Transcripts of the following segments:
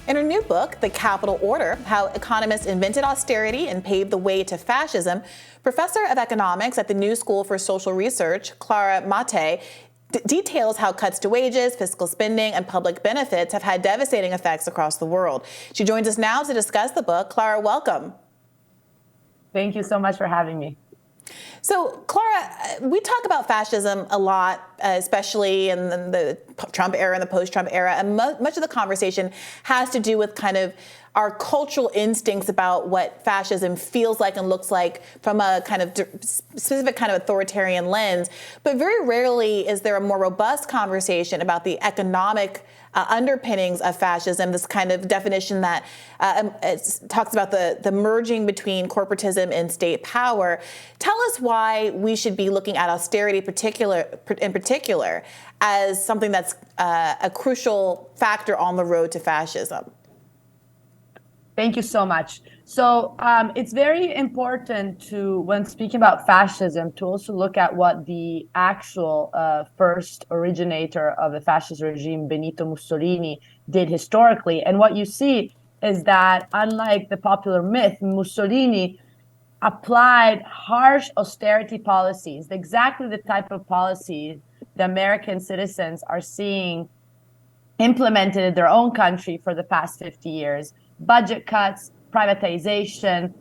In her new book, The Capital Order, How Economists Invented Austerity and Paved the Way to Fascism, Professor of Economics at the New School for Social Research, Clara Mattei, details how cuts to wages, fiscal spending, and public benefits have had devastating effects across the world. She joins us now to discuss the book. Clara, welcome. Thank you so much for having me. So, Clara, we talk about fascism a lot, especially in the Trump era and the post-Trump era, and much of the conversation has to do with kind of our cultural instincts about what fascism feels like and looks like from a kind of specific kind of authoritarian lens. But very rarely is there a more robust conversation about the economic underpinnings of fascism, this kind of definition that talks about the merging between corporatism and state power. Tell us why we should be looking at austerity in particular as something that's a crucial factor on the road to fascism. Thank you so much. So it's very important to, when speaking about fascism, to also look at what the actual first originator of the fascist regime, Benito Mussolini, did historically. And what you see is that, unlike the popular myth, Mussolini applied harsh austerity policies, exactly the type of policies the American citizens are seeing implemented in their own country for the past 50 years. Budget cuts, privatization,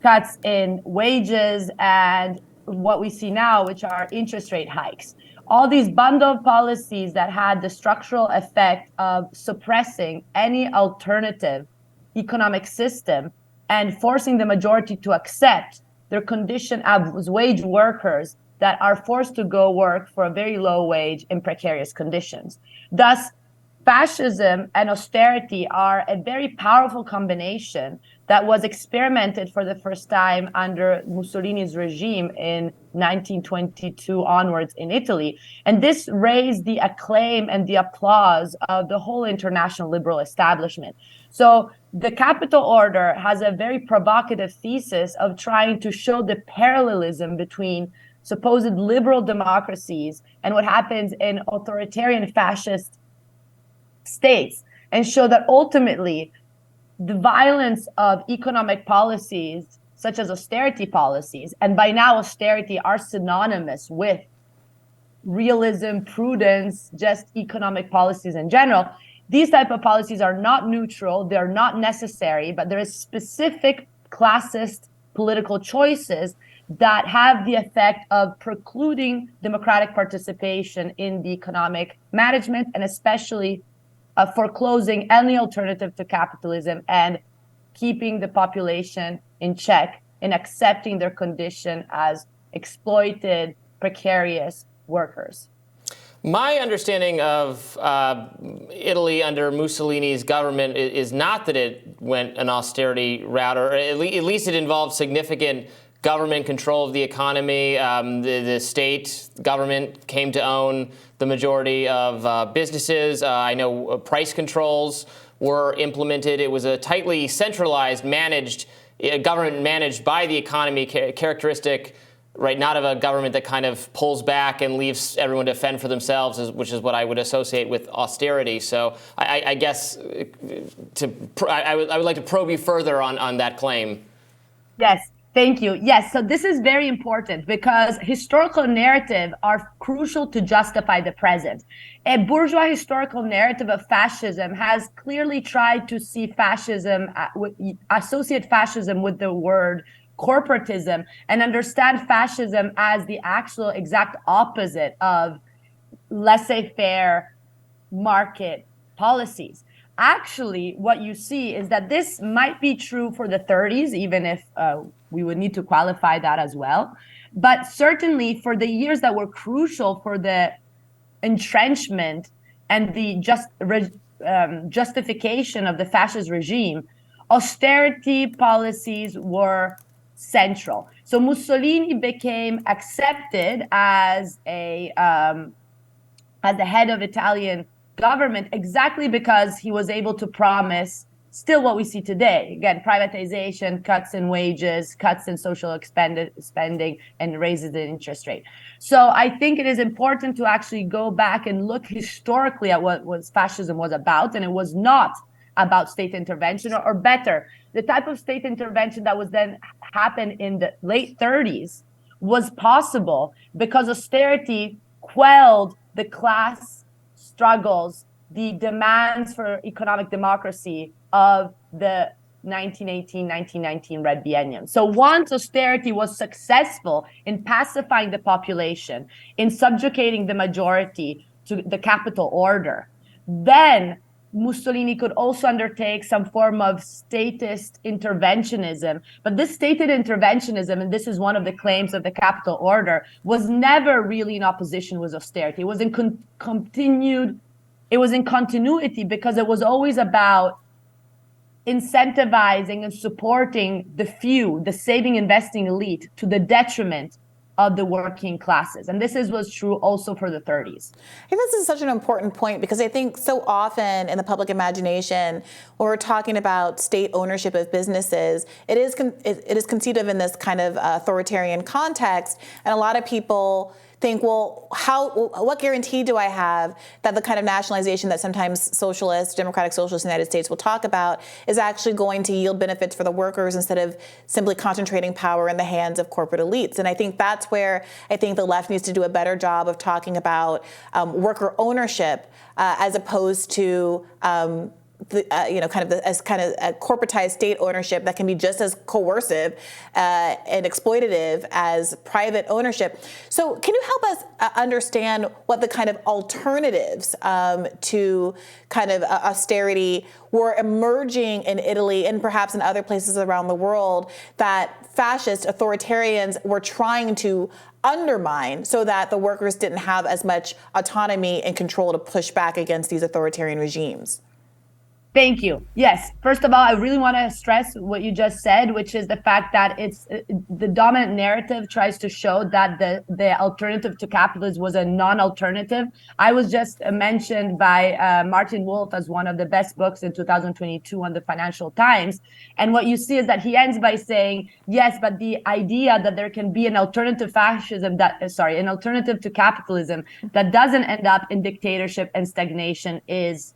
cuts in wages, and what we see now, which are interest rate hikes. All these bundled policies that had the structural effect of suppressing any alternative economic system and forcing the majority to accept their condition as wage workers that are forced to go work for a very low wage in precarious conditions. Thus, fascism and austerity are a very powerful combination that was experimented for the first time under Mussolini's regime in 1922 onwards in Italy. And this raised the acclaim and the applause of the whole international liberal establishment. So the Capital Order has a very provocative thesis of trying to show the parallelism between supposed liberal democracies and what happens in authoritarian fascist states, and show that ultimately the violence of economic policies such as austerity policies, and by now austerity are synonymous with realism, prudence, just economic policies in general. These type of policies are not neutral, they're not necessary, but there is specific classist political choices that have the effect of precluding democratic participation in the economic management, and especially foreclosing any alternative to capitalism and keeping the population in check and accepting their condition as exploited, precarious workers. My understanding of Italy under Mussolini's government is not that it went an austerity route, or at least it involved significant government control of the economy. The state government came to own the majority of businesses. I know price controls were implemented. It was a tightly centralized, government managed by the economy, characteristic, right, not of a government that kind of pulls back and leaves everyone to fend for themselves, which is what I would associate with austerity. So I guess I would like to probe you further on that claim. Yes. Thank you. Yes, so this is very important because historical narrative are crucial to justify the present. A bourgeois historical narrative of fascism has clearly tried to see fascism, associate fascism with the word corporatism, and understand fascism as the actual exact opposite of laissez-faire market policies. Actually, what you see is that this might be true for the 30s, even if we would need to qualify that as well. But certainly for the years that were crucial for the entrenchment and the justification of the fascist regime, austerity policies were central. So Mussolini became accepted as the head of Italian government exactly because he was able to promise still what we see today. Again, privatization, cuts in wages, cuts in social spending, and raises the interest rate. So I think it is important to actually go back and look historically at what fascism was about. And it was not about state intervention, or better, the type of state intervention that was then happened in the late 30s was possible because austerity quelled the class struggles, the demands for economic democracy of the 1918-1919 Red Biennium. So once austerity was successful in pacifying the population, in subjugating the majority to the capital order, then Mussolini could also undertake some form of statist interventionism. But this stated interventionism, and this is one of the claims of the capital order, was never really in opposition with austerity. It was in continuity because it was always about incentivizing and supporting the few, the saving, investing elite, to the detriment of the working classes. And was true also for the 30s. I think this is such an important point because I think so often in the public imagination, when we're talking about state ownership of businesses, it is conceived of in this kind of authoritarian context. And a lot of people think, well, what guarantee do I have that the kind of nationalization that sometimes democratic socialists in the United States will talk about is actually going to yield benefits for the workers instead of simply concentrating power in the hands of corporate elites? And I think that's where I think the left needs to do a better job of talking about worker ownership as opposed to as a corporatized state ownership that can be just as coercive and exploitative as private ownership. So can you help us understand what the kind of alternatives to kind of austerity were emerging in Italy and perhaps in other places around the world that fascist authoritarians were trying to undermine so that the workers didn't have as much autonomy and control to push back against these authoritarian regimes? Thank you. Yes. First of all, I really want to stress what you just said, which is the fact that the dominant narrative tries to show that the alternative to capitalism was a non-alternative. I was just mentioned by Martin Wolf as one of the best books in 2022 on the Financial Times. And what you see is that he ends by saying, yes, but the idea that there can be an alternative an alternative to capitalism that doesn't end up in dictatorship and stagnation is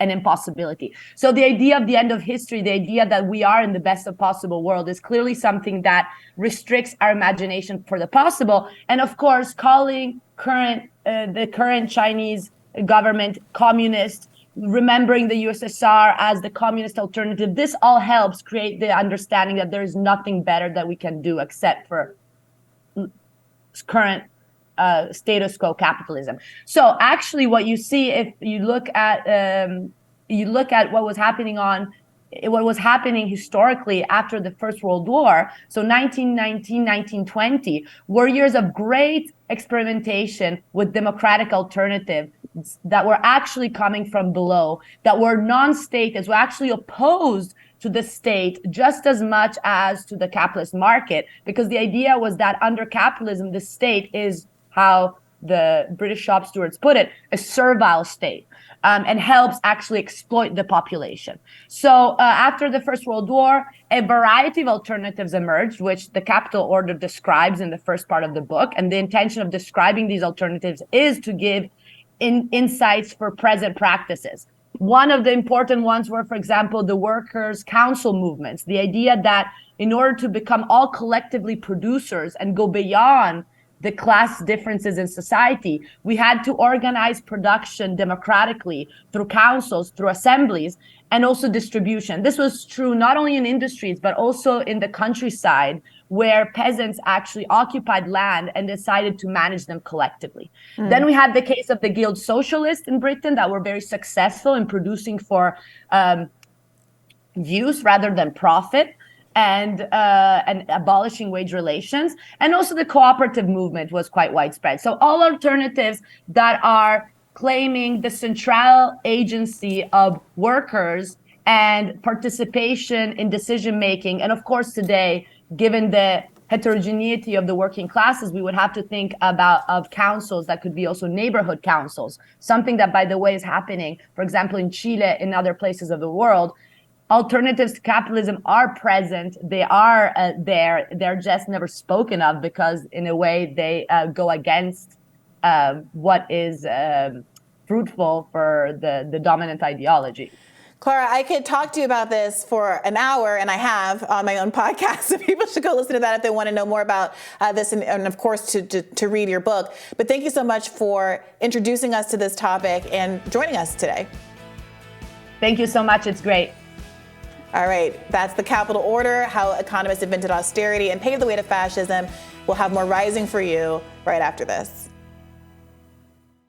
an impossibility. So the idea of the end of history, the idea that we are in the best of possible world, is clearly something that restricts our imagination for the possible. And of course, calling the current Chinese government communist, remembering the USSR as the communist alternative, this all helps create the understanding that there is nothing better that we can do except for current status quo capitalism. So actually what you see, if you look at what was happening historically after the First World War, so 1919, 1920, were years of great experimentation with democratic alternatives that were actually coming from below, that were non-state, as were actually opposed to the state just as much as to the capitalist market, because the idea was that under capitalism, the state is, how the British shop stewards put it, a servile state, and helps actually exploit the population. So after the First World War, a variety of alternatives emerged, which the Capital Order describes in the first part of the book. And the intention of describing these alternatives is to give insights for present practices. One of the important ones were, for example, the workers' council movements, the idea that in order to become all collectively producers and go beyond the class differences in society, we had to organize production democratically through councils, through assemblies, and also distribution. This was true not only in industries, but also in the countryside, where peasants actually occupied land and decided to manage them collectively. Then we had the case of the Guild Socialists in Britain that were very successful in producing for use rather than profit, and abolishing wage relations. And also the cooperative movement was quite widespread. So all alternatives that are claiming the central agency of workers and participation in decision-making. And of course, today, given the heterogeneity of the working classes, we would have to think of councils that could be also neighborhood councils, something that, by the way, is happening, for example, in Chile, in other places of the world. Alternatives to capitalism are present. They are there. They're just never spoken of because, in a way, they go against what is fruitful for the dominant ideology. Clara, I could talk to you about this for an hour, and I have on my own podcast, so people should go listen to that if they want to know more about this, and of course, to read your book. But thank you so much for introducing us to this topic and joining us today. Thank you so much. It's great. All right, that's The Capital Order, How Economists Invented Austerity and Paved the Way to Fascism. We'll have more rising for you right after this.